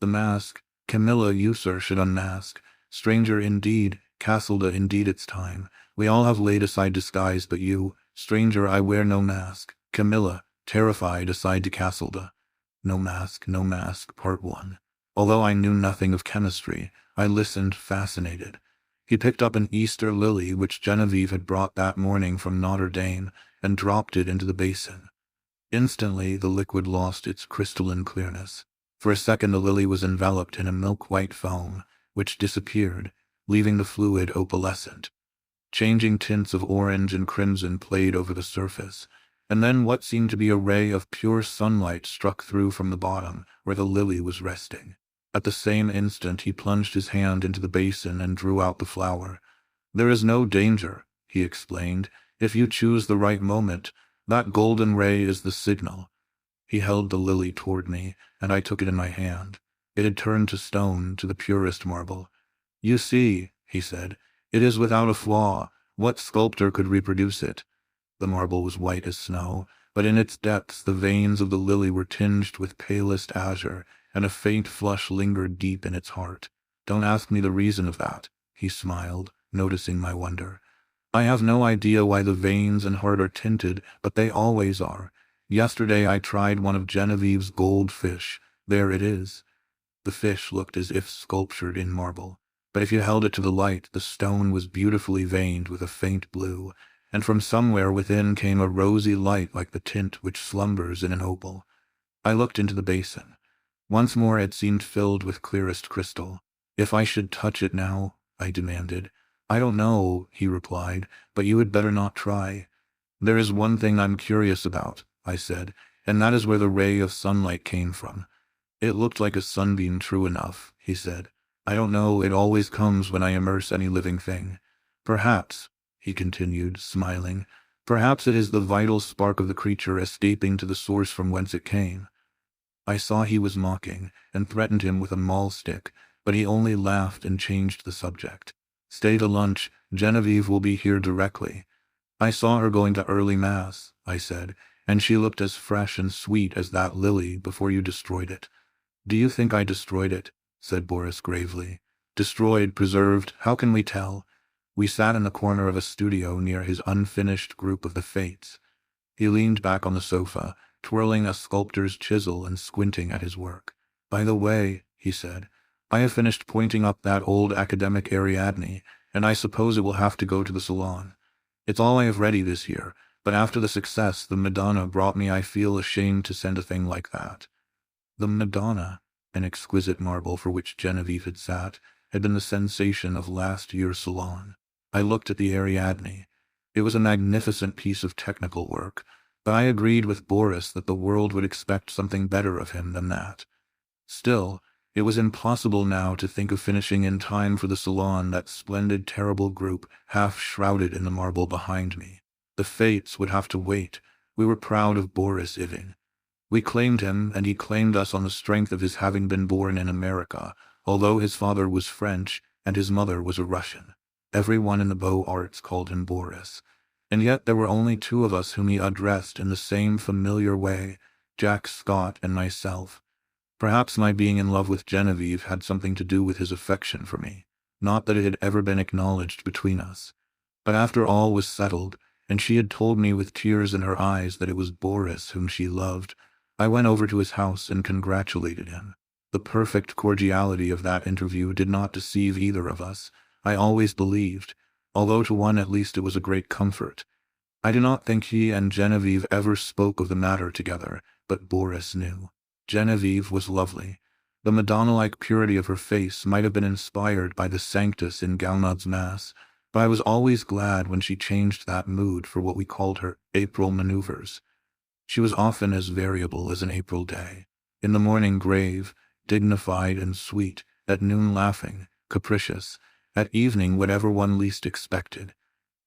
The mask. Camilla, you, sir, should unmask. Stranger indeed, Cassilda, indeed it's time. We all have laid aside disguise but you. Stranger, I wear no mask. Camilla, terrified, aside to Cassilda. No mask, no mask. Part 1. Although I knew nothing of chemistry, I listened, fascinated. He picked up an Easter lily which Geneviève had brought that morning from Notre Dame and dropped it into the basin. Instantly, the liquid lost its crystalline clearness. For a second, the lily was enveloped in a milk-white foam, which disappeared, leaving the fluid opalescent. Changing tints of orange and crimson played over the surface, and then what seemed to be a ray of pure sunlight struck through from the bottom, where the lily was resting. At the same instant, he plunged his hand into the basin and drew out the flower. "There is no danger," he explained. "If you choose the right moment, that golden ray is the signal." He held the lily toward me, and I took it in my hand. It had turned to stone, to the purest marble. "You see," he said, "it is without a flaw. What sculptor could reproduce it?" The marble was white as snow, but in its depths the veins of the lily were tinged with palest azure, and a faint flush lingered deep in its heart. "Don't ask me the reason of that," he smiled, noticing my wonder. "I have no idea why the veins and heart are tinted, but they always are. Yesterday I tried one of Genevieve's gold fish. There it is." The fish looked as if sculptured in marble, but if you held it to the light, the stone was beautifully veined with a faint blue, and from somewhere within came a rosy light like the tint which slumbers in an opal. I looked into the basin. Once more it seemed filled with clearest crystal. "If I should touch it now?" I demanded. "I don't know," he replied, "but you had better not try." "There is one thing I'm curious about," I said, "and that is where the ray of sunlight came from." "It looked like a sunbeam, true enough," he said. "I don't know, it always comes when I immerse any living thing. Perhaps," he continued, smiling, "perhaps it is the vital spark of the creature escaping to the source from whence it came." I saw he was mocking, and threatened him with a maul stick, but he only laughed and changed the subject. "Stay to lunch. Geneviève will be here directly." "I saw her going to early mass," I said, "and she looked as fresh and sweet as that lily before you destroyed it." "Do you think I destroyed it?" said Boris gravely. "Destroyed, preserved, how can we tell?" We sat in the corner of a studio near his unfinished group of the Fates. He leaned back on the sofa, twirling a sculptor's chisel and squinting at his work. "By the way," he said, "I have finished pointing up that old academic Ariadne, and I suppose it will have to go to the salon. It's all I have ready this year, but after the success the Madonna brought me I feel ashamed to send a thing like that." The Madonna, an exquisite marble for which Geneviève had sat, had been the sensation of last year's salon. I looked at the Ariadne. It was a magnificent piece of technical work, but I agreed with Boris that the world would expect something better of him than that. Still, it was impossible now to think of finishing in time for the salon that splendid, terrible group half shrouded in the marble behind me. The Fates would have to wait. We were proud of Boris Yvrain. We claimed him, and he claimed us on the strength of his having been born in America, although his father was French and his mother was a Russian. Everyone in the Beaux Arts called him Boris. And yet there were only two of us whom he addressed in the same familiar way, Jack Scott and myself. Perhaps my being in love with Geneviève had something to do with his affection for me. Not that it had ever been acknowledged between us. But after all was settled, and she had told me with tears in her eyes that it was Boris whom she loved, I went over to his house and congratulated him. The perfect cordiality of that interview did not deceive either of us, I always believed, although to one at least it was a great comfort. I do not think he and Geneviève ever spoke of the matter together, but Boris knew. Geneviève was lovely. The Madonna-like purity of her face might have been inspired by the Sanctus in Gounod's Mass, but I was always glad when she changed that mood for what we called her April maneuvers. She was often as variable as an April day. In the morning grave, dignified and sweet, at noon laughing, capricious, at evening whatever one least expected.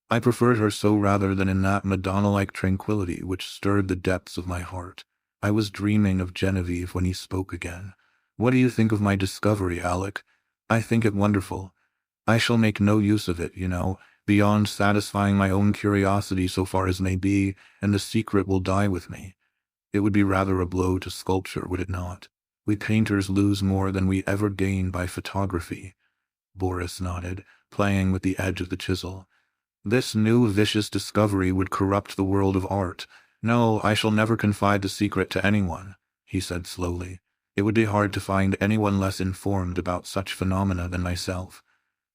I preferred her so rather than in that Madonna-like tranquility which stirred the depths of my heart. I was dreaming of Geneviève when he spoke again. "What do you think of my discovery, Alec?" "I think it wonderful. I shall make no use of it, you know, beyond satisfying my own curiosity so far as may be, and the secret will die with me." "It would be rather a blow to sculpture, would it not?" We painters lose more than we ever gain by photography. Boris nodded, playing with the edge of the chisel. This new vicious discovery would corrupt the world of art. No, I shall never confide the secret to anyone, he said slowly. It would be hard to find anyone less informed about such phenomena than myself.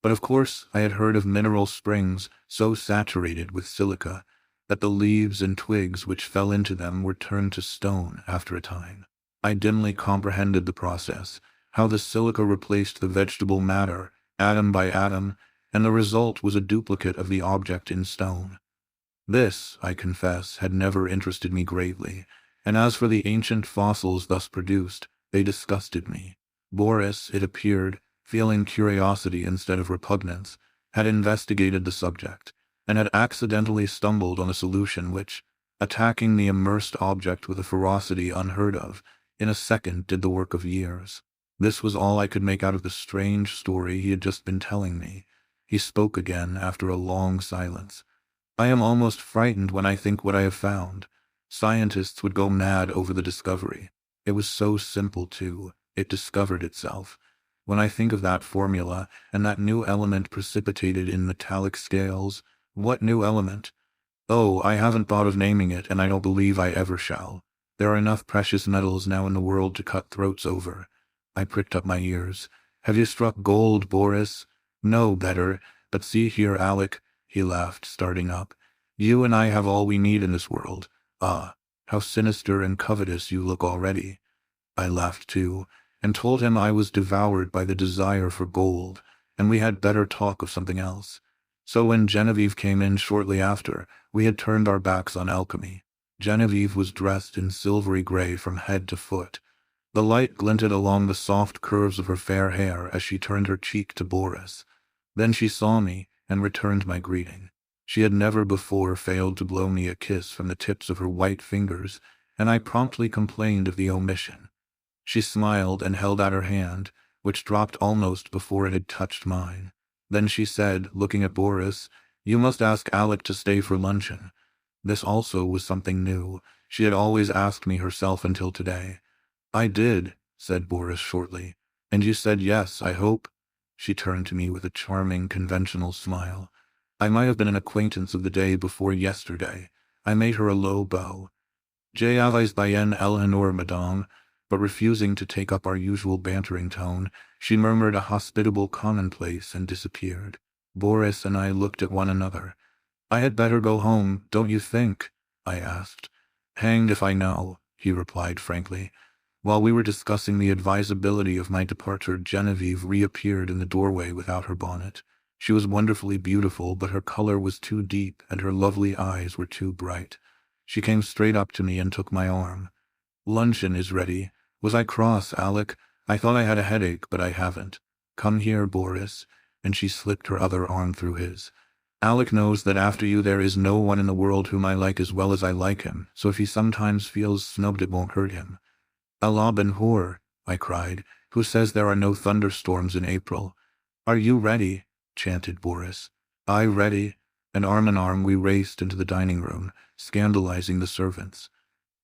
But of course I had heard of mineral springs so saturated with silica that the leaves and twigs which fell into them were turned to stone after a time. I dimly comprehended the process, how the silica replaced the vegetable matter, atom by atom, and the result was a duplicate of the object in stone. This, I confess, had never interested me greatly, and as for the ancient fossils thus produced, they disgusted me. Boris, it appeared, feeling curiosity instead of repugnance, had investigated the subject, and had accidentally stumbled on a solution which, attacking the immersed object with a ferocity unheard of, in a second did the work of years. This was all I could make out of the strange story he had just been telling me. He spoke again after a long silence. I am almost frightened when I think what I have found. Scientists would go mad over the discovery. It was so simple, too. It discovered itself. When I think of that formula, and that new element precipitated in metallic scales, what new element? Oh, I haven't thought of naming it, and I don't believe I ever shall. There are enough precious metals now in the world to cut throats over. I pricked up my ears. Have you struck gold, Boris? No, better. But see here, Alec, he laughed, starting up. You and I have all we need in this world. Ah, how sinister and covetous you look already. I laughed too, and told him I was devoured by the desire for gold, and we had better talk of something else. So when Geneviève came in shortly after, we had turned our backs on alchemy. Geneviève was dressed in silvery gray from head to foot. The light glinted along the soft curves of her fair hair as she turned her cheek to Boris. Then she saw me and returned my greeting. She had never before failed to blow me a kiss from the tips of her white fingers, and I promptly complained of the omission. She smiled and held out her hand, which dropped almost before it had touched mine. Then she said, looking at Boris, "You must ask Alec to stay for luncheon." This also was something new. She had always asked me herself until today. "I did," said Boris shortly. "And you said yes, I hope?" She turned to me with a charming, conventional smile. I might have been an acquaintance of the day before yesterday. I made her a low bow. "J'avais bien l'honneur, madame," but refusing to take up our usual bantering tone, she murmured a hospitable commonplace and disappeared. Boris and I looked at one another. "I had better go home, don't you think?" I asked. "Hanged if I know," he replied frankly. While we were discussing the advisability of my departure, Geneviève reappeared in the doorway without her bonnet. She was wonderfully beautiful, but her color was too deep and her lovely eyes were too bright. She came straight up to me and took my arm. "Luncheon is ready. Was I cross, Alec? I thought I had a headache, but I haven't. Come here, Boris," and she slipped her other arm through his. "Alec knows that after you there is no one in the world whom I like as well as I like him, so if he sometimes feels snubbed it won't hurt him." "Allah ben Hur," I cried, "who says there are no thunderstorms in April?" "Are you ready?" chanted Boris. "I ready," and arm in arm we raced into the dining room, scandalizing the servants.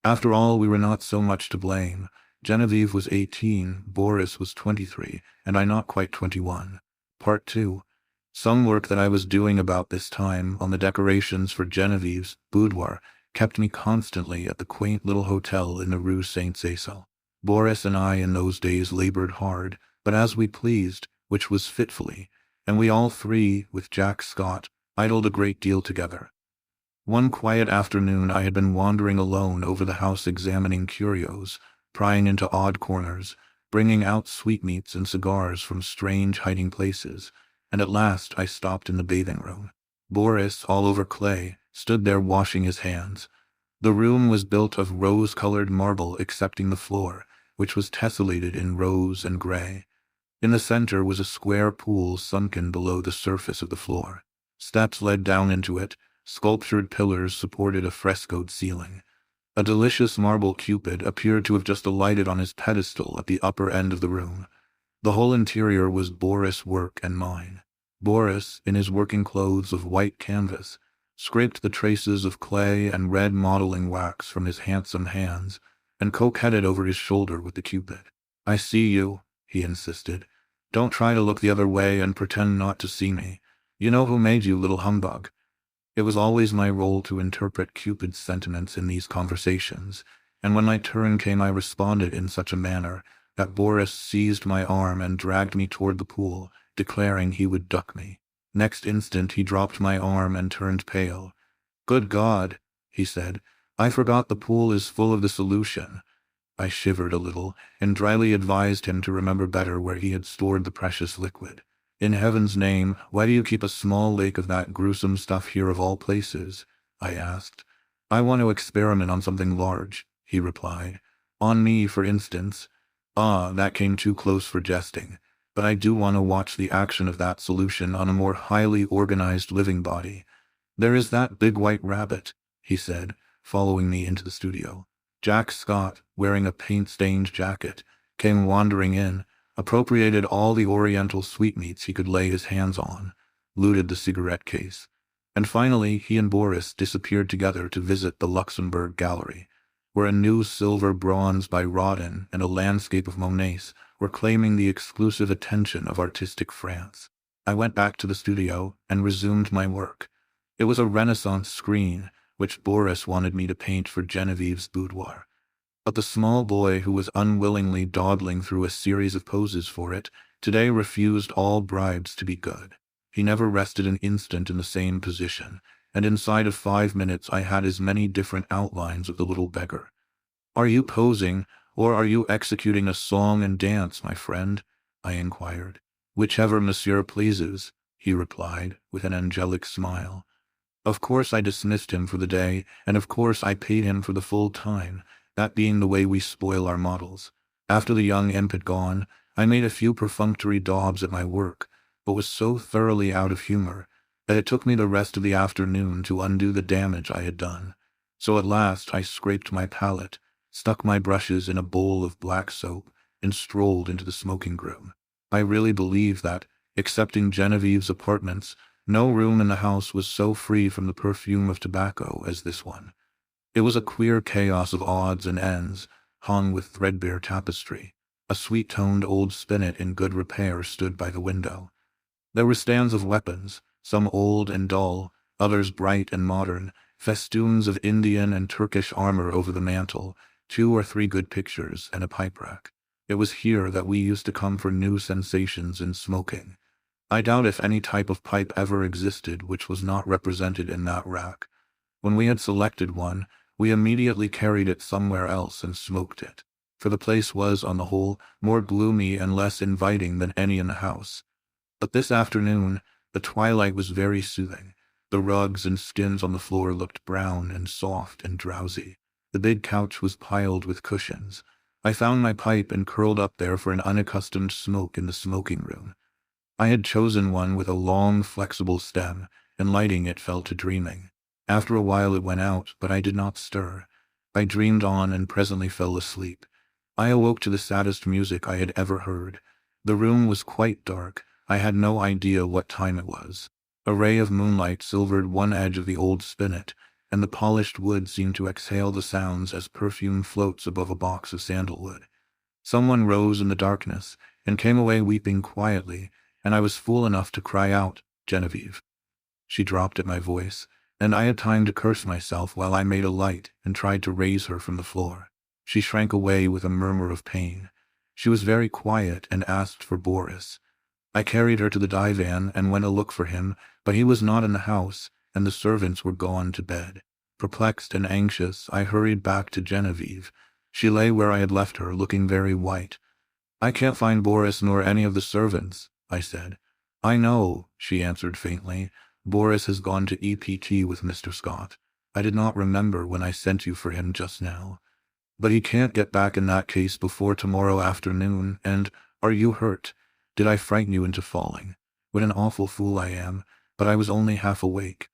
After all, we were not so much to blame. Geneviève was 18, Boris was 23, and I not quite 21. Part 2. Some work that I was doing about this time on the decorations for Genevieve's boudoir kept me constantly at the quaint little hotel in the Rue Saint-Cécile. Boris and I in those days labored hard, but as we pleased, which was fitfully, and we all three, with Jack Scott, idled a great deal together. One quiet afternoon I had been wandering alone over the house examining curios, prying into odd corners, bringing out sweetmeats and cigars from strange hiding places, and at last I stopped in the bathing room. Boris, all over clay, stood there washing his hands. The room was built of rose-colored marble excepting the floor, which was tessellated in rose and gray. In the center was a square pool sunken below the surface of the floor. Steps led down into it. Sculptured pillars supported a frescoed ceiling. A delicious marble Cupid appeared to have just alighted on his pedestal at the upper end of the room. The whole interior was Boris' work and mine. Boris, in his working clothes of white canvas, scraped the traces of clay and red modeling wax from his handsome hands, and coquetted over his shoulder with the Cupid. I see you, he insisted. Don't try to look the other way and pretend not to see me. You know who made you, little humbug. It was always my role to interpret Cupid's sentiments in these conversations, and when my turn came I responded in such a manner that Boris seized my arm and dragged me toward the pool, declaring he would duck me. Next instant he dropped my arm and turned pale. Good God, he said, I forgot the pool is full of the solution. I shivered a little, and dryly advised him to remember better where he had stored the precious liquid. In heaven's name, why do you keep a small lake of that gruesome stuff here of all places? I asked. I want to experiment on something large, he replied. On me, for instance. Ah, that came too close for jesting. But I do want to watch the action of that solution on a more highly organized living body. There is that big white rabbit, he said, following me into the studio. Jack Scott, wearing a paint-stained jacket, came wandering in, appropriated all the oriental sweetmeats he could lay his hands on, looted the cigarette case, and finally he and Boris disappeared together to visit the Luxembourg Gallery, where a new silver bronze by Rodin and a landscape of Monet's were claiming the exclusive attention of artistic France. I went back to the studio and resumed my work. It was a Renaissance screen, which Boris wanted me to paint for Genevieve's boudoir. But the small boy who was unwillingly dawdling through a series of poses for it today refused all bribes to be good. He never rested an instant in the same position, and inside of 5 minutes I had as many different outlines of the little beggar. Are you posing, or are you executing a song and dance, my friend? I inquired. Whichever monsieur pleases, he replied, with an angelic smile. Of course I dismissed him for the day, and of course I paid him for the full time, that being the way we spoil our models. After the young imp had gone, I made a few perfunctory daubs at my work, but was so thoroughly out of humor that it took me the rest of the afternoon to undo the damage I had done. So at last I scraped my palette, stuck my brushes in a bowl of black soap, and strolled into the smoking room. I really believe that, excepting Genevieve's apartments, no room in the house was so free from the perfume of tobacco as this one. It was a queer chaos of odds and ends, hung with threadbare tapestry. A sweet-toned old spinet in good repair stood by the window. There were stands of weapons, some old and dull, others bright and modern, festoons of Indian and Turkish armor over the mantel, 2 or 3 good pictures, and a pipe rack. It was here that we used to come for new sensations in smoking. I doubt if any type of pipe ever existed which was not represented in that rack. When we had selected one, we immediately carried it somewhere else and smoked it, for the place was, on the whole, more gloomy and less inviting than any in the house. But this afternoon, the twilight was very soothing. The rugs and skins on the floor looked brown and soft and drowsy. The big couch was piled with cushions. I found my pipe and curled up there for an unaccustomed smoke in the smoking room. I had chosen one with a long, flexible stem, and lighting it fell to dreaming. After a while it went out, but I did not stir. I dreamed on and presently fell asleep. I awoke to the saddest music I had ever heard. The room was quite dark. I had no idea what time it was. A ray of moonlight silvered one edge of the old spinet, and the polished wood seemed to exhale the sounds as perfume floats above a box of sandalwood. Someone rose in the darkness, and came away weeping quietly, and I was fool enough to cry out, Geneviève. She dropped at my voice, and I had time to curse myself while I made a light and tried to raise her from the floor. She shrank away with a murmur of pain. She was very quiet and asked for Boris. I carried her to the divan and went to look for him, but he was not in the house, and the servants were gone to bed. Perplexed and anxious, I hurried back to Geneviève. She lay where I had left her, looking very white. I can't find Boris nor any of the servants, I said. I know, she answered faintly. Boris has gone to EPT with Mr. Scott. I did not remember when I sent you for him just now. But he can't get back in that case before tomorrow afternoon, and are you hurt? Did I frighten you into falling? What an awful fool I am, but I was only half awake.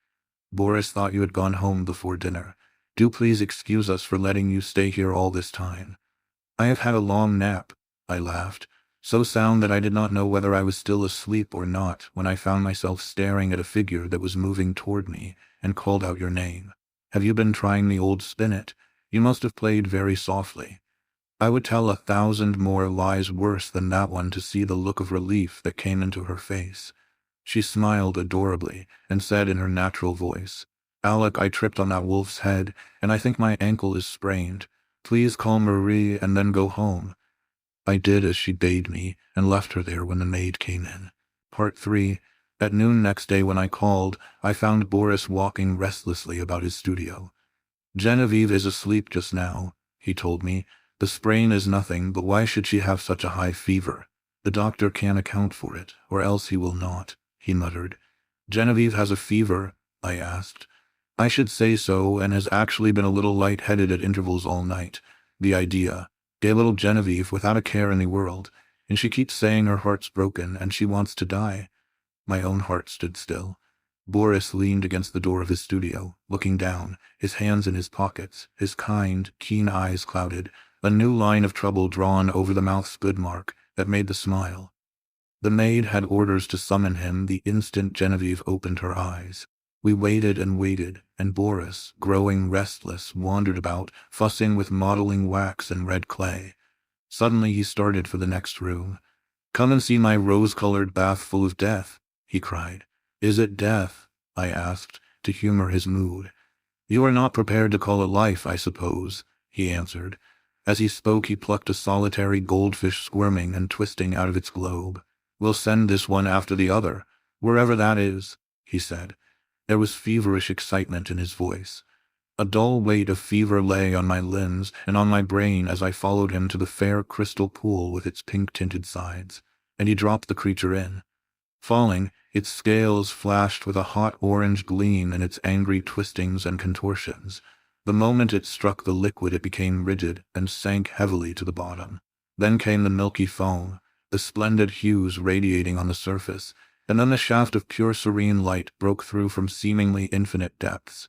Boris thought you had gone home before dinner. Do please excuse us for letting you stay here all this time. I have had a long nap, I laughed, so sound that I did not know whether I was still asleep or not when I found myself staring at a figure that was moving toward me and called out your name. Have you been trying the old spinet? You must have played very softly. I would tell 1,000 more lies worse than that one to see the look of relief that came into her face. She smiled adorably and said in her natural voice, "Alec, I tripped on that wolf's head, and I think my ankle is sprained. Please call Marie and then go home." I did as she bade me, and left her there when the maid came in. Part 3. At noon next day when I called, I found Boris walking restlessly about his studio. "Geneviève is asleep just now," he told me. "The sprain is nothing, but why should she have such a high fever? The doctor can't account for it, or else he will not," he muttered. "Geneviève has a fever?" I asked. "I should say so, and has actually been a little light-headed at intervals all night. The idea. Gay little Geneviève without a care in the world, and she keeps saying her heart's broken and she wants to die." My own heart stood still. Boris leaned against the door of his studio, looking down, his hands in his pockets, his kind, keen eyes clouded, a new line of trouble drawn over the mouth's good mark that made the smile. The maid had orders to summon him the instant Geneviève opened her eyes. We waited, and Boris, growing restless, wandered about, fussing with modeling wax and red clay. Suddenly he started for the next room. "Come and see my rose-colored bath full of death," he cried. "Is it death?" I asked, to humor his mood. "You are not prepared to call it life, I suppose," he answered. As he spoke, he plucked a solitary goldfish squirming and twisting out of its globe. "We'll send this one after the other, wherever that is," he said. There was feverish excitement in his voice. A dull weight of fever lay on my limbs and on my brain as I followed him to the fair crystal pool with its pink-tinted sides, and he dropped the creature in. Falling, its scales flashed with a hot orange gleam in its angry twistings and contortions. The moment it struck the liquid, it became rigid and sank heavily to the bottom. Then came the milky foam, the splendid hues radiating on the surface, and then the shaft of pure serene light broke through from seemingly infinite depths.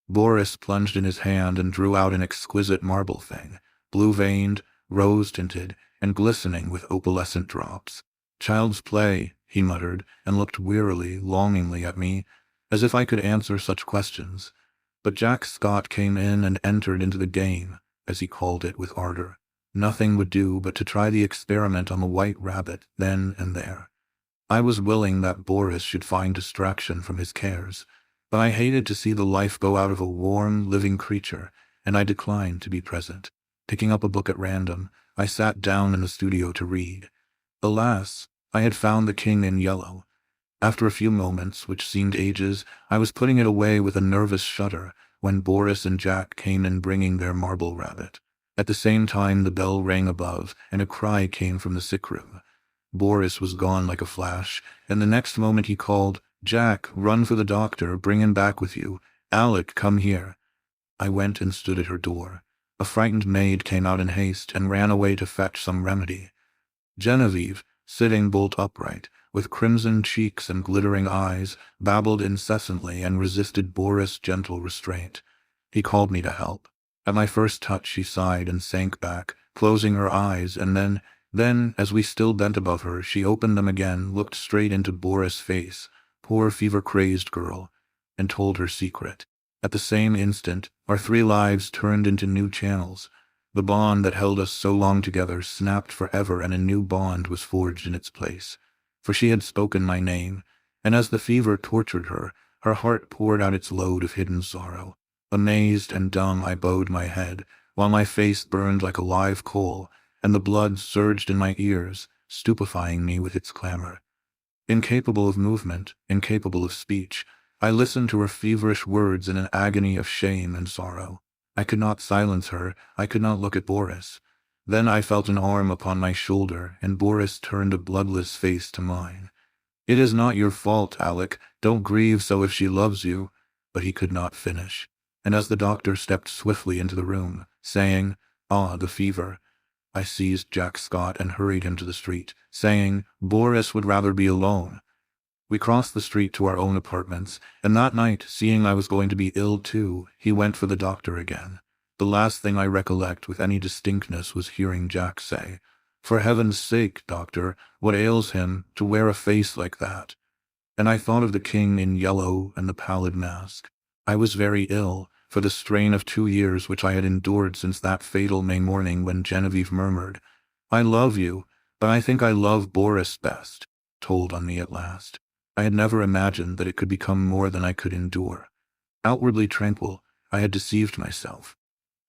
Boris plunged in his hand and drew out an exquisite marble thing, blue-veined, rose-tinted, and glistening with opalescent drops. "Child's play," he muttered, and looked wearily, longingly at me, as if I could answer such questions. But Jack Scott came in and entered into the game, as he called it with ardor. Nothing would do but to try the experiment on the white rabbit then and there. I was willing that Boris should find distraction from his cares, but I hated to see the life go out of a warm, living creature, and I declined to be present. Picking up a book at random, I sat down in the studio to read. Alas, I had found The King in Yellow. After a few moments, which seemed ages, I was putting it away with a nervous shudder when Boris and Jack came in bringing their marble rabbit. At the same time the bell rang above, and a cry came from the sick room. Boris was gone like a flash, and the next moment he called, "Jack, run for the doctor, bring him back with you. Alec, come here." I went and stood at her door. A frightened maid came out in haste and ran away to fetch some remedy. Geneviève, sitting bolt upright, with crimson cheeks and glittering eyes, babbled incessantly and resisted Boris' gentle restraint. He called me to help. At my first touch she sighed and sank back, closing her eyes, and then, as we still bent above her, she opened them again, looked straight into Boris' face, poor fever-crazed girl, and told her secret. At the same instant, our 3 lives turned into new channels. The bond that held us so long together snapped forever, and a new bond was forged in its place. For she had spoken my name, and as the fever tortured her, her heart poured out its load of hidden sorrow. Amazed and dumb, I bowed my head, while my face burned like a live coal, and the blood surged in my ears, stupefying me with its clamor. Incapable of movement, incapable of speech, I listened to her feverish words in an agony of shame and sorrow. I could not silence her, I could not look at Boris. Then I felt an arm upon my shoulder, and Boris turned a bloodless face to mine. "It is not your fault, Alec. Don't grieve so if she loves you." But he could not finish. And as the doctor stepped swiftly into the room, saying, "Ah, the fever," I seized Jack Scott and hurried him to the street, saying, "Boris would rather be alone." We crossed the street to our own apartments, and that night, seeing I was going to be ill too, he went for the doctor again. The last thing I recollect with any distinctness was hearing Jack say, "For heaven's sake, doctor, what ails him to wear a face like that?" And I thought of The King in Yellow and the pallid mask. I was very ill, for the strain of 2 years which I had endured since that fatal May morning when Geneviève murmured, "I love you, but I think I love Boris best," told on me at last. I had never imagined that it could become more than I could endure. Outwardly tranquil, I had deceived myself.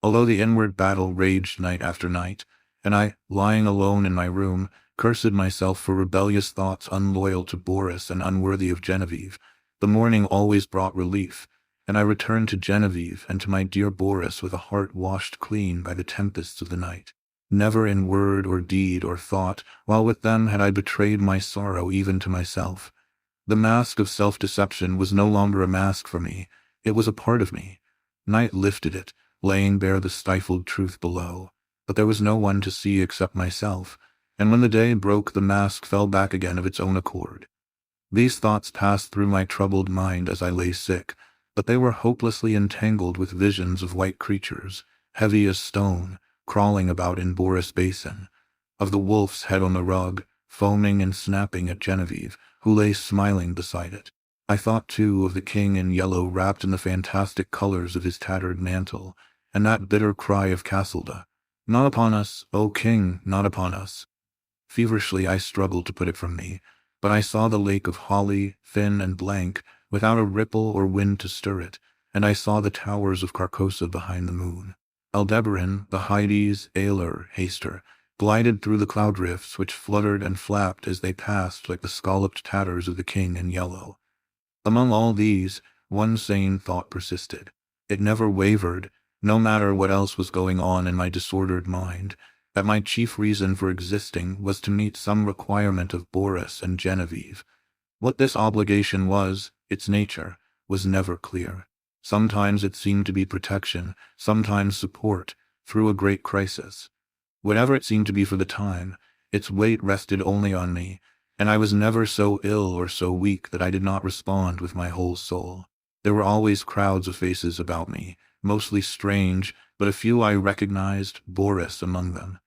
Although the inward battle raged night after night, and I, lying alone in my room, cursed myself for rebellious thoughts unloyal to Boris and unworthy of Geneviève, the morning always brought relief, and I returned to Geneviève and to my dear Boris with a heart washed clean by the tempests of the night. Never in word or deed or thought, while with them, had I betrayed my sorrow even to myself. The mask of self-deception was no longer a mask for me. It was a part of me. Night lifted it, laying bare the stifled truth below. But there was no one to see except myself, and when the day broke the mask fell back again of its own accord. These thoughts passed through my troubled mind as I lay sick, but they were hopelessly entangled with visions of white creatures, heavy as stone, crawling about in Boris Basin, of the wolf's head on the rug, foaming and snapping at Geneviève, who lay smiling beside it. I thought, too, of the king in yellow wrapped in the fantastic colors of his tattered mantle, and that bitter cry of Cassilda, "Not upon us, O king, not upon us." Feverishly I struggled to put it from me, but I saw the lake of holly, thin and blank, without a ripple or wind to stir it, and I saw the towers of Carcosa behind the moon. Aldebaran, the Hydes, Aelor, Haster, glided through the cloud rifts which fluttered and flapped as they passed like the scalloped tatters of the king in yellow. Among all these, one sane thought persisted. It never wavered, no matter what else was going on in my disordered mind, that my chief reason for existing was to meet some requirement of Boris and Geneviève. What this obligation was, its nature, was never clear. Sometimes it seemed to be protection, sometimes support, through a great crisis. Whatever it seemed to be for the time, its weight rested only on me, and I was never so ill or so weak that I did not respond with my whole soul. There were always crowds of faces about me, mostly strange, but a few I recognized, Boris among them.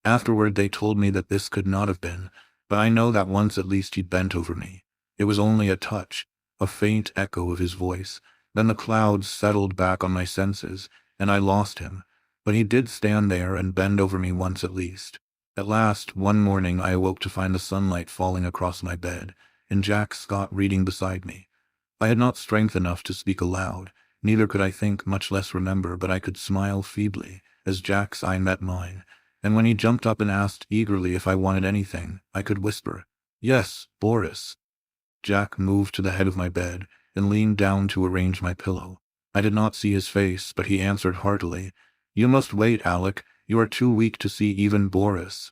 Afterward they told me that this could not have been, but I know that once at least he bent over me. It was only a touch, a faint echo of his voice. Then the clouds settled back on my senses, and I lost him, but he did stand there and bend over me once at least. At last, one morning I awoke to find the sunlight falling across my bed, and Jack Scott reading beside me. I had not strength enough to speak aloud, neither could I think, much less remember, but I could smile feebly, as Jack's eye met mine, and when he jumped up and asked eagerly if I wanted anything, I could whisper, "Yes, Boris." Jack moved to the head of my bed, and leaned down to arrange my pillow. I did not see his face, but he answered heartily, "You must wait, Alec. You are too weak to see even Boris."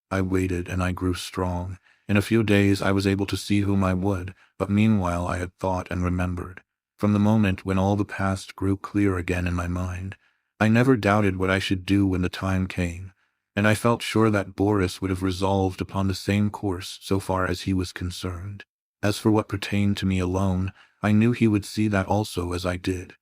I waited, and I grew strong. In a few days I was able to see whom I would, but meanwhile I had thought and remembered. From the moment when all the past grew clear again in my mind, I never doubted what I should do when the time came, and I felt sure that Boris would have resolved upon the same course so far as he was concerned. As for what pertained to me alone, I knew he would see that also as I did.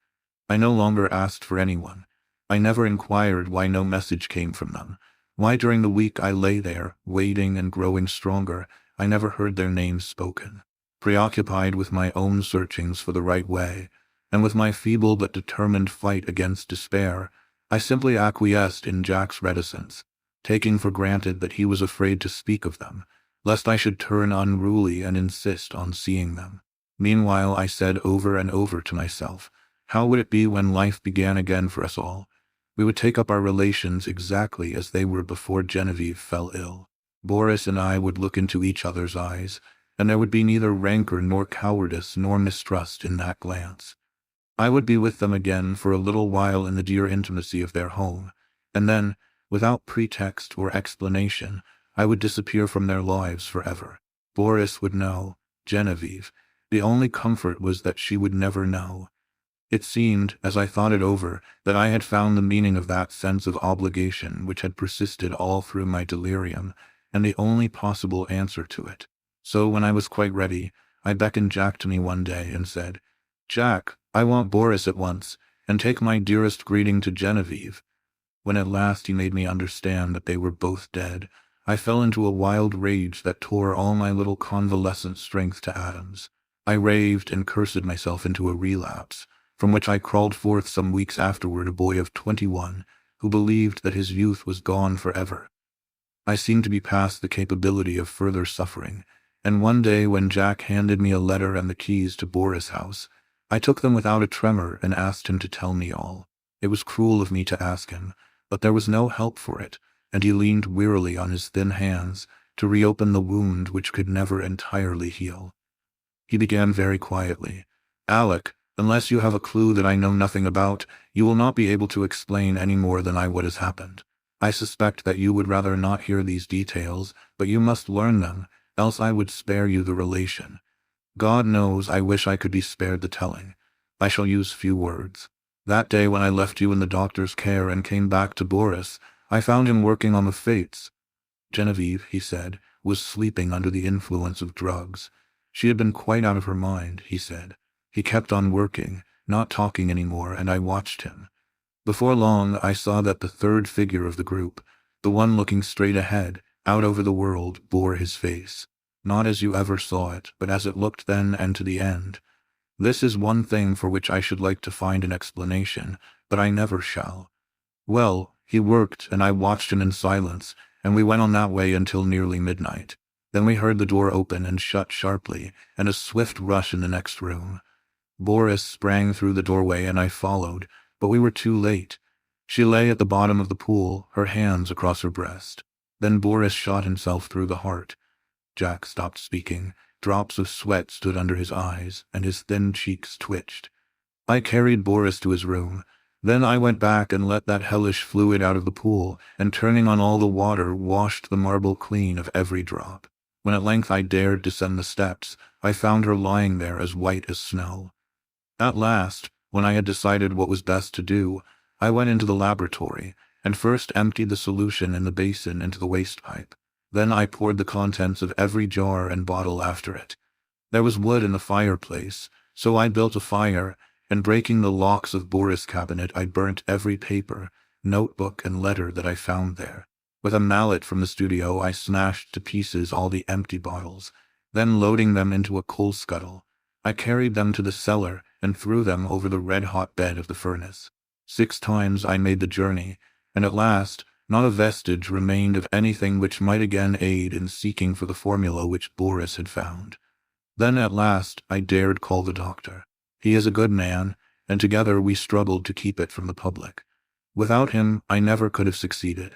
I no longer asked for anyone. I never inquired why no message came from them. Why during the week I lay there, waiting and growing stronger, I never heard their names spoken. Preoccupied with my own searchings for the right way, and with my feeble but determined fight against despair, I simply acquiesced in Jack's reticence, taking for granted that he was afraid to speak of them, lest I should turn unruly and insist on seeing them. Meanwhile I said over and over to myself, how would it be when life began again for us all? We would take up our relations exactly as they were before Geneviève fell ill. Boris and I would look into each other's eyes, and there would be neither rancor nor cowardice nor mistrust in that glance. I would be with them again for a little while in the dear intimacy of their home, and then, without pretext or explanation, I would disappear from their lives forever. Boris would know, Geneviève. The only comfort was that she would never know. It seemed, as I thought it over, that I had found the meaning of that sense of obligation which had persisted all through my delirium, and the only possible answer to it. So when I was quite ready, I beckoned Jack to me one day and said, "Jack, I want Boris at once, and take my dearest greeting to Geneviève." When at last he made me understand that they were both dead, I fell into a wild rage that tore all my little convalescent strength to atoms. I raved and cursed myself into a relapse, from which I crawled forth some weeks afterward a boy of 21, who believed that his youth was gone forever. I seemed to be past the capability of further suffering, and one day when Jack handed me a letter and the keys to Boris' house, I took them without a tremor and asked him to tell me all. It was cruel of me to ask him, but there was no help for it, and he leaned wearily on his thin hands to reopen the wound which could never entirely heal. He began very quietly. "Alec, unless you have a clue that I know nothing about, you will not be able to explain any more than what has happened. I suspect that you would rather not hear these details, but you must learn them, else I would spare you the relation. God knows I wish I could be spared the telling. I shall use few words. That day when I left you in the doctor's care and came back to Boris, I found him working on the fates. Geneviève, he said, was sleeping under the influence of drugs. She had been quite out of her mind, he said. He kept on working, not talking anymore, and I watched him. Before long, I saw that the third figure of the group, the one looking straight ahead, out over the world, bore his face. Not as you ever saw it, but as it looked then and to the end. This is one thing for which I should like to find an explanation, but I never shall. Well, he worked, and I watched him in silence, and we went on that way until nearly midnight. Then we heard the door open and shut sharply, and a swift rush in the next room. Boris sprang through the doorway and I followed, but we were too late. She lay at the bottom of the pool, her hands across her breast. Then Boris shot himself through the heart. Jack stopped speaking. Drops of sweat stood under his eyes, and his thin cheeks twitched. I carried Boris to his room. Then I went back and let that hellish fluid out of the pool, and turning on all the water, washed the marble clean of every drop. When at length I dared descend the steps, I found her lying there as white as snow. At last, when I had decided what was best to do, I went into the laboratory, and first emptied the solution in the basin into the waste pipe. Then I poured the contents of every jar and bottle after it. There was wood in the fireplace, so I built a fire, and breaking the locks of Boris' cabinet, I burnt every paper, notebook, and letter that I found there. With a mallet from the studio, I smashed to pieces all the empty bottles. Then loading them into a coal scuttle, I carried them to the cellar and threw them over the red-hot bed of the furnace. 6 times I made the journey, and at last not a vestige remained of anything which might again aid in seeking for the formula which Boris had found. Then at last I dared call the doctor. He is a good man, and together we struggled to keep it from the public. Without him, I never could have succeeded.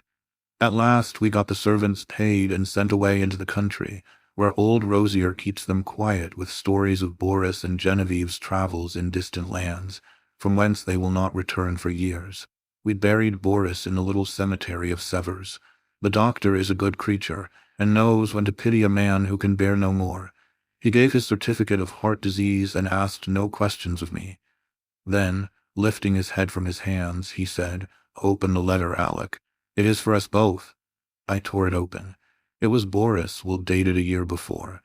At last we got the servants paid and sent away into the country, where old Rosier keeps them quiet with stories of Boris and Genevieve's travels in distant lands, from whence they will not return for years. We buried Boris in the little cemetery of Severs. The doctor is a good creature, and knows when to pity a man who can bear no more. He gave his certificate of heart disease and asked no questions of me. Then, lifting his head from his hands, he said, "Open the letter, Alec. It is for us both." I tore it open. It was Boris, dated a year before.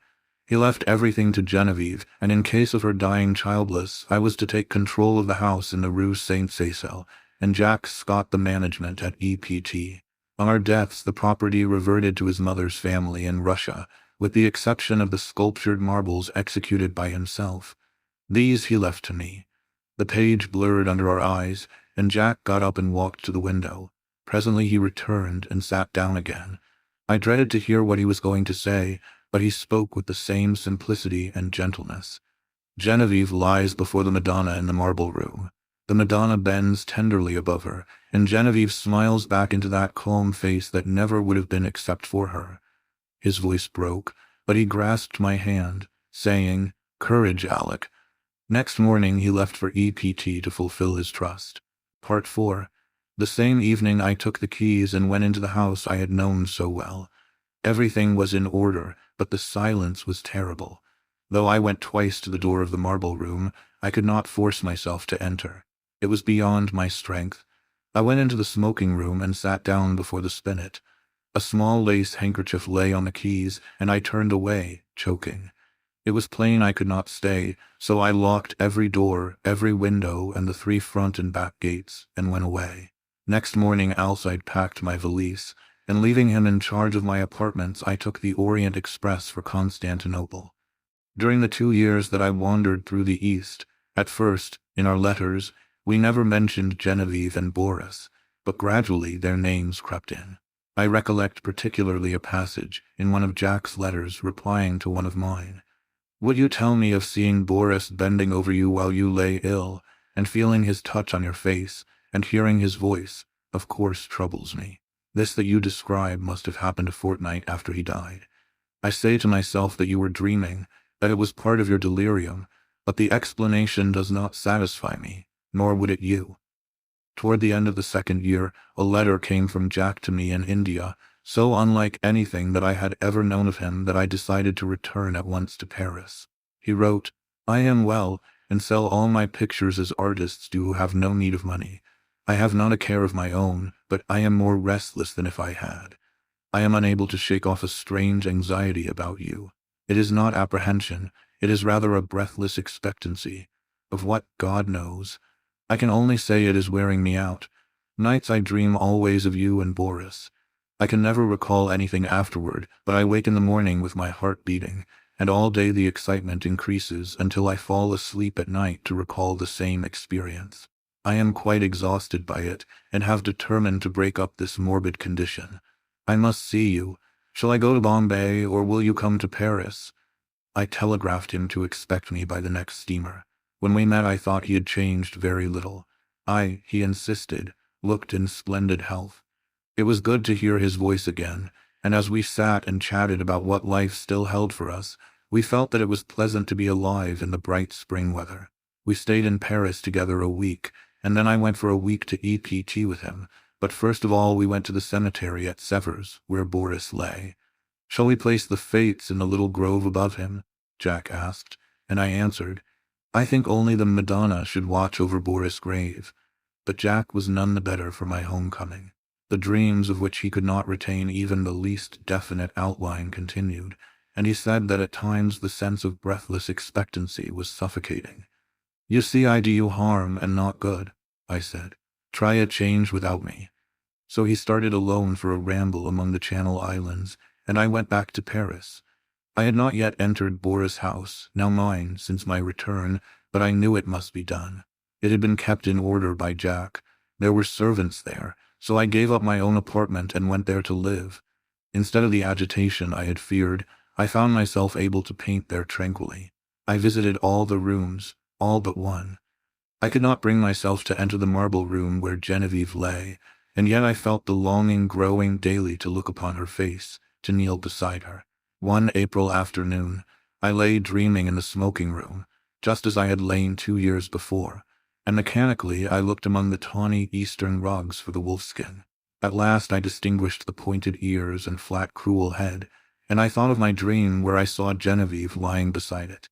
He left everything to Geneviève, and in case of her dying childless, I was to take control of the house in the Rue Saint-Cécile, and Jack Scott the management at EPT. On our deaths, the property reverted to his mother's family in Russia, with the exception of the sculptured marbles executed by himself. These he left to me. The page blurred under our eyes, and Jack got up and walked to the window. Presently he returned and sat down again. I dreaded to hear what he was going to say, but he spoke with the same simplicity and gentleness. Geneviève lies before the Madonna in the marble room. The Madonna bends tenderly above her, and Geneviève smiles back into that calm face that never would have been except for her. His voice broke, but he grasped my hand, saying, "Courage, Alec." Next morning he left for EPT to fulfill his trust. Part 4. The same evening I took the keys and went into the house I had known so well. Everything was in order, but the silence was terrible. Though I went twice to the door of the marble room, I could not force myself to enter. It was beyond my strength. I went into the smoking room and sat down before the spinet. A small lace handkerchief lay on the keys, and I turned away, choking. It was plain I could not stay, so I locked every door, every window, and the 3 front and back gates, and went away. Next morning Alcide packed my valise, and leaving him in charge of my apartments, I took the Orient Express for Constantinople. During the 2 years that I wandered through the East, At first, in our letters, we never mentioned Geneviève and Boris, but gradually their names crept in. I recollect particularly a passage in one of Jack's letters replying to one of mine. Would you tell me of seeing Boris bending over you while you lay ill, and feeling his touch on your face, and hearing his voice, of course troubles me. This that you describe must have happened a fortnight after he died. I say to myself that you were dreaming, that it was part of your delirium, but the explanation does not satisfy me, nor would it you. Toward the end of the second year, a letter came from Jack to me in India, so unlike anything that I had ever known of him that I decided to return at once to Paris. He wrote, "I am well, and sell all my pictures as artists do who have no need of money. I have not a care of my own, but I am more restless than if I had. I am unable to shake off a strange anxiety about you. It is not apprehension, it is rather a breathless expectancy. Of what, God knows. I can only say it is wearing me out. Nights I dream always of you and Boris. I can never recall anything afterward, but I wake in the morning with my heart beating, and all day the excitement increases until I fall asleep at night to recall the same experience. I am quite exhausted by it, and have determined to break up this morbid condition. I must see you. Shall I go to Bombay, or will you come to Paris?" I telegraphed him to expect me by the next steamer. When we met I thought he had changed very little. He insisted, looked in splendid health. It was good to hear his voice again, and as we sat and chatted about what life still held for us, we felt that it was pleasant to be alive in the bright spring weather. We stayed in Paris together a week, and then I went for a week to EPT with him, but first of all we went to the cemetery at Sèvres, where Boris lay. "Shall we place the Fates in the little grove above him?" Jack asked, and I answered, "I think only the Madonna should watch over Boris' grave." But Jack was none the better for my homecoming. The dreams of which he could not retain even the least definite outline continued, and he said that at times the sense of breathless expectancy was suffocating. "You see I do you harm and not good," I said. "Try a change without me." So he started alone for a ramble among the Channel Islands, and I went back to Paris. I had not yet entered Boris' house, now mine, since my return, but I knew it must be done. It had been kept in order by Jack. There were servants there, so I gave up my own apartment and went there to live. Instead of the agitation I had feared, I found myself able to paint there tranquilly. I visited all the rooms, all but one. I could not bring myself to enter the marble room where Geneviève lay, and yet I felt the longing growing daily to look upon her face, to kneel beside her. One April afternoon, I lay dreaming in the smoking room, just as I had lain 2 years before, and mechanically I looked among the tawny eastern rugs for the wolfskin. At last I distinguished the pointed ears and flat cruel head, and I thought of my dream where I saw Geneviève lying beside it.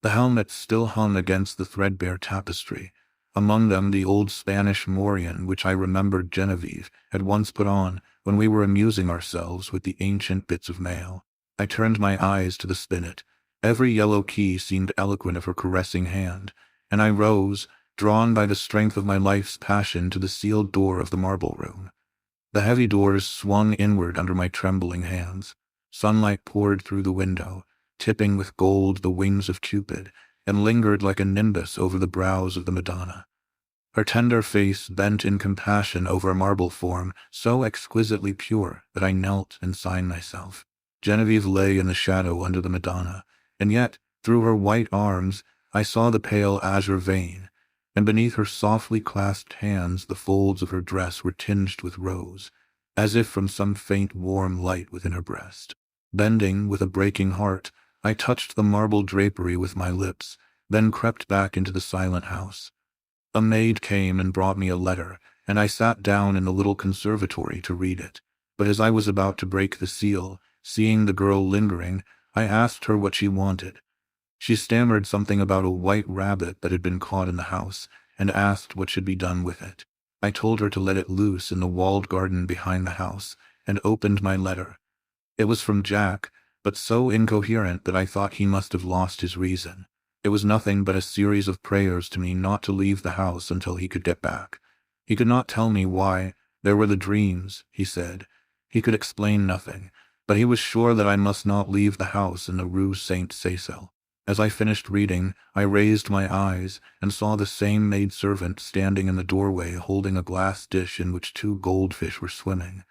The helmets still hung against the threadbare tapestry, among them the old Spanish morion which I remembered Geneviève had once put on when we were amusing ourselves with the ancient bits of mail. I turned my eyes to the spinet. Every yellow key seemed eloquent of her caressing hand, and I rose, drawn by the strength of my life's passion, to the sealed door of the marble room. The heavy doors swung inward under my trembling hands. Sunlight poured through the window, tipping with gold the wings of Cupid, and lingered like a nimbus over the brows of the Madonna. Her tender face bent in compassion over a marble form so exquisitely pure that I knelt and signed myself. Geneviève lay in the shadow under the Madonna, and yet, through her white arms, I saw the pale azure vein, and beneath her softly clasped hands the folds of her dress were tinged with rose, as if from some faint warm light within her breast. Bending with a breaking heart, I touched the marble drapery with my lips, then crept back into the silent house. A maid came and brought me a letter, and I sat down in the little conservatory to read it. But as I was about to break the seal, seeing the girl lingering, I asked her what she wanted. She stammered something about a white rabbit that had been caught in the house, and asked what should be done with it. I told her to let it loose in the walled garden behind the house, and opened my letter. It was from Jack, but so incoherent that I thought he must have lost his reason. It was nothing but a series of prayers to me not to leave the house until he could get back. He could not tell me why. There were the dreams, he said. He could explain nothing, but he was sure that I must not leave the house in the Rue Saint-Cécile. As I finished reading, I raised my eyes and saw the same maidservant standing in the doorway holding a glass dish in which 2 goldfish were swimming.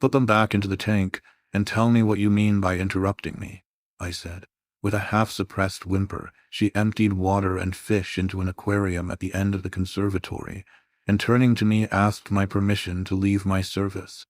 "Put them back into the tank, and tell me what you mean by interrupting me," I said. With a half-suppressed whimper, she emptied water and fish into an aquarium at the end of the conservatory, and turning to me asked my permission to leave my service.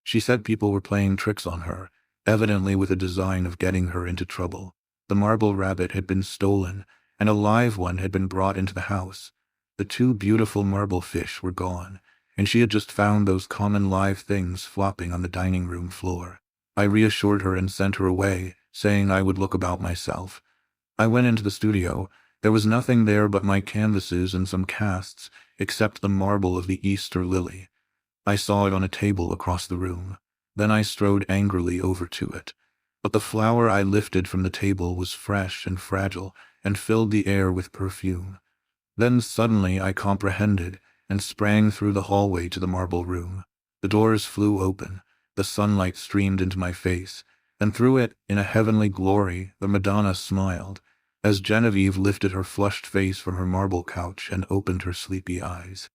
She said people were playing tricks on her, evidently with a design of getting her into trouble. The marble rabbit had been stolen, and a live one had been brought into the house. The 2 beautiful marble fish were gone, and she had just found those common live things flopping on the dining room floor. I reassured her and sent her away, saying I would look about myself. I went into the studio. There was nothing there but my canvases and some casts, except the marble of the Easter lily. I saw it on a table across the room. Then I strode angrily over to it. But the flower I lifted from the table was fresh and fragile, and filled the air with perfume. Then suddenly I comprehended, and sprang through the hallway to the marble room. The doors flew open. The sunlight streamed into my face, and through it, in a heavenly glory, the Madonna smiled, as Geneviève lifted her flushed face from her marble couch and opened her sleepy eyes.